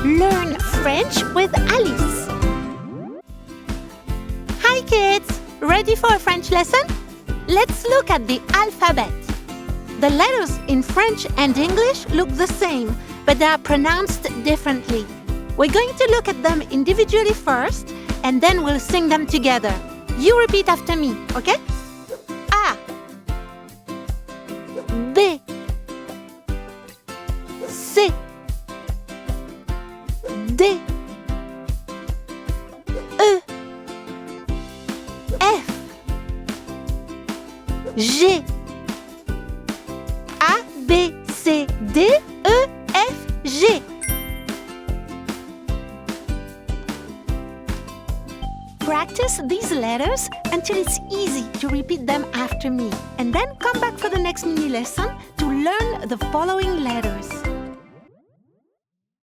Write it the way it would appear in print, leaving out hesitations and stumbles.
Learn French with Alice. Hi kids! Ready for a French lesson? Let's look at the alphabet. The letters in French and English look the same, but they are pronounced differently. We're going to look at them individually first, and then we'll sing them together. You repeat after me, okay? A, B, C, D, E, F, G, A, B, C, D, E, F, G. Practice these letters until it's easy to repeat them after me, and then come back for the next mini lesson to learn the following letters.